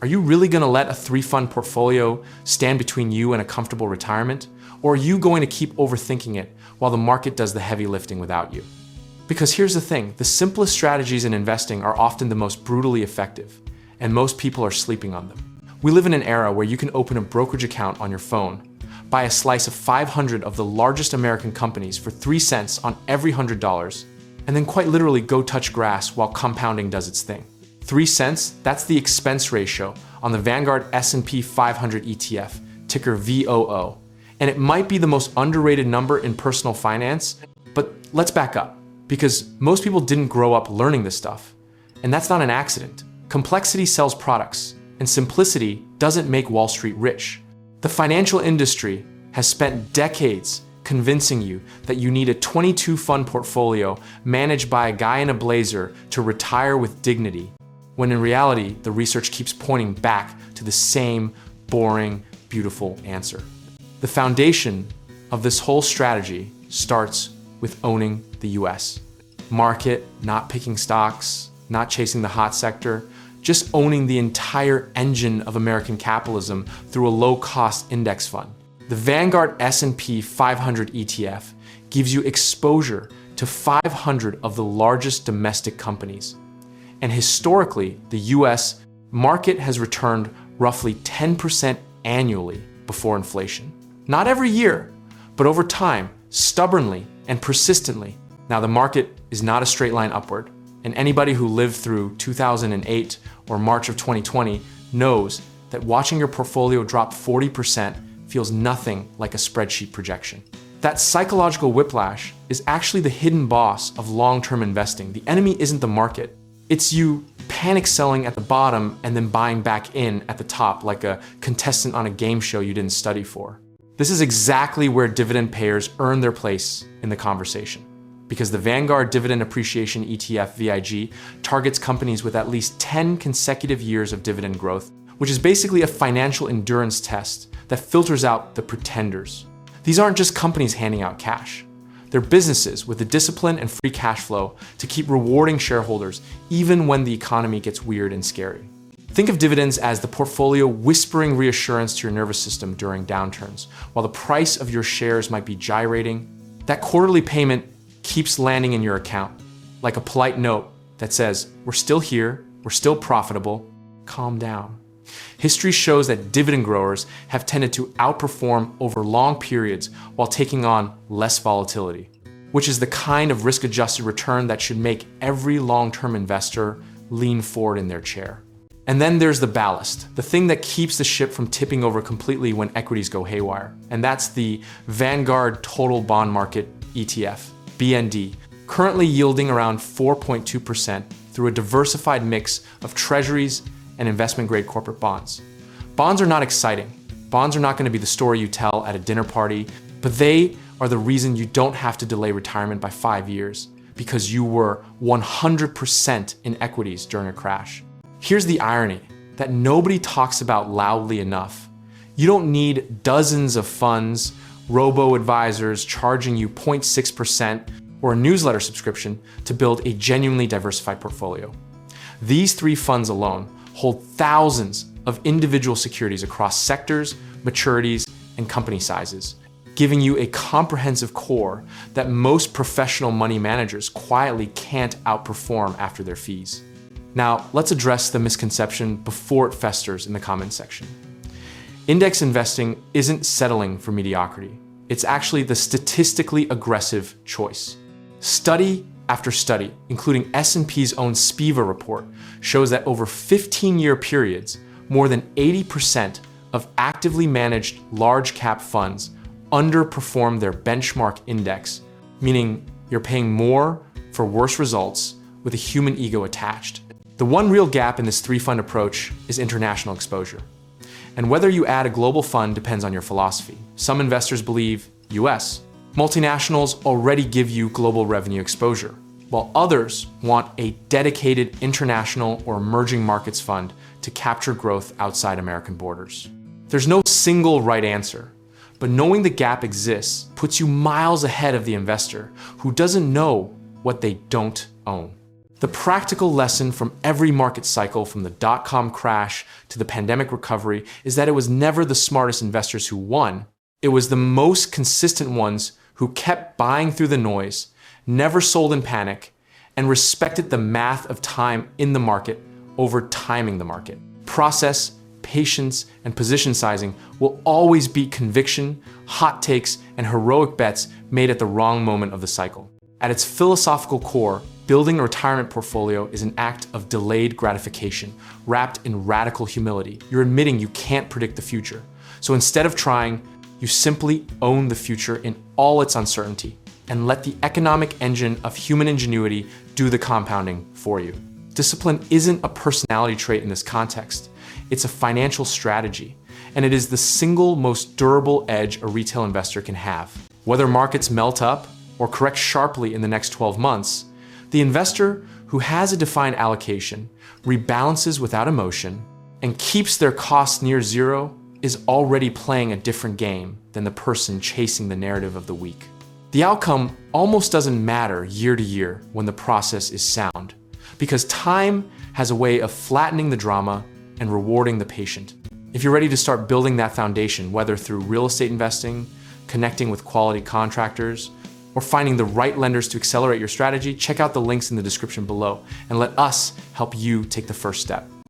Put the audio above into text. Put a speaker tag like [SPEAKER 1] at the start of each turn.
[SPEAKER 1] Are you really going to let a 3-fund portfolio stand between you and a comfortable retirement? Or are you going to keep overthinking it while the market does the heavy lifting without you? Because here's the thing, the simplest strategies in investing are often the most brutally effective, and most people are sleeping on them. We live in an era where you can open a brokerage account on your phone, buy a slice of 500 of the largest American companies for 3 cents on every $100, and then quite literally go touch grass while compounding does its thing. 3 cents, that's the expense ratio on the Vanguard S&P 500 ETF, ticker VOO. And it might be the most underrated number in personal finance, but let's back up, because most people didn't grow up learning this stuff. And that's not an accident. Complexity sells products, and simplicity doesn't make Wall Street rich. The financial industry has spent decades convincing you that you need a 22-fund portfolio managed by a guy in a blazer to retire with dignity, when in reality, the research keeps pointing back to the same boring, beautiful answer. The foundation of this whole strategy starts with owning the US. Market, not picking stocks, not chasing the hot sector, just owning the entire engine of American capitalism through a low-cost index fund. The Vanguard S&P 500 ETF gives you exposure to 500 of the largest domestic companies. And historically, the US market has returned roughly 10% annually before inflation. Not every year, but over time, stubbornly and persistently. Now, the market is not a straight line upward, and anybody who lived through 2008 or March of 2020 knows that watching your portfolio drop 40% feels nothing like a spreadsheet projection. That psychological whiplash is actually the hidden boss of long-term investing. The enemy isn't the market. It's you panic selling at the bottom and then buying back in at the top like a contestant on a game show you didn't study for. This is exactly where dividend payers earn their place in the conversation, because the Vanguard Dividend Appreciation ETF VIG targets companies with at least 10 consecutive years of dividend growth, which is basically a financial endurance test that filters out the pretenders. These aren't just companies handing out cash. They're businesses with the discipline and free cash flow to keep rewarding shareholders even when the economy gets weird and scary. Think of dividends as the portfolio whispering reassurance to your nervous system during downturns. While the price of your shares might be gyrating, that quarterly payment keeps landing in your account, like a polite note that says, "We're still here, we're still profitable, calm down." History shows that dividend growers have tended to outperform over long periods while taking on less volatility, which is the kind of risk-adjusted return that should make every long-term investor lean forward in their chair. And then there's the ballast, the thing that keeps the ship from tipping over completely when equities go haywire. And that's the Vanguard Total Bond Market ETF, BND, currently yielding around 4.2% through a diversified mix of treasuries and investment-grade corporate bonds. Bonds are not exciting. Bonds are not going to be the story you tell at a dinner party, but they are the reason you don't have to delay retirement by 5 years, because you were 100% in equities during a crash. Here's the irony that nobody talks about loudly enough. You don't need dozens of funds, robo-advisors charging you 0.6%, or a newsletter subscription to build a genuinely diversified portfolio. These 3 funds alone hold thousands of individual securities across sectors, maturities, and company sizes, giving you a comprehensive core that most professional money managers quietly can't outperform after their fees. Now, let's address the misconception before it festers in the comments section. Index investing isn't settling for mediocrity. It's actually the statistically aggressive choice. Study after study, including S&P's own SPIVA report, shows that over 15-year periods, more than 80% of actively managed large cap funds underperform their benchmark index, meaning you're paying more for worse results with a human ego attached. The one real gap in this 3-fund approach is international exposure. And whether you add a global fund depends on your philosophy. Some investors believe US. Multinationals already give you global revenue exposure, while others want a dedicated international or emerging markets fund to capture growth outside American borders. There's no single right answer, but knowing the gap exists puts you miles ahead of the investor who doesn't know what they don't own. The practical lesson from every market cycle, from the dot-com crash to the pandemic recovery, is that it was never the smartest investors who won. It was the most consistent ones who kept buying through the noise, never sold in panic, and respected the math of time in the market over timing the market. Process, patience, and position sizing will always beat conviction, hot takes, and heroic bets made at the wrong moment of the cycle. At its philosophical core, building a retirement portfolio is an act of delayed gratification, wrapped in radical humility. You're admitting you can't predict the future. So instead of trying, you simply own the future in all its uncertainty and let the economic engine of human ingenuity do the compounding for you. Discipline isn't a personality trait in this context. It's a financial strategy, and it is the single most durable edge a retail investor can have. Whether markets melt up or correct sharply in the next 12 months, the investor who has a defined allocation, rebalances without emotion, and keeps their costs near zero is already playing a different game than the person chasing the narrative of the week. The outcome almost doesn't matter year to year when the process is sound, because time has a way of flattening the drama and rewarding the patient. If you're ready to start building that foundation, whether through real estate investing, connecting with quality contractors, or finding the right lenders to accelerate your strategy, check out the links in the description below and let us help you take the first step.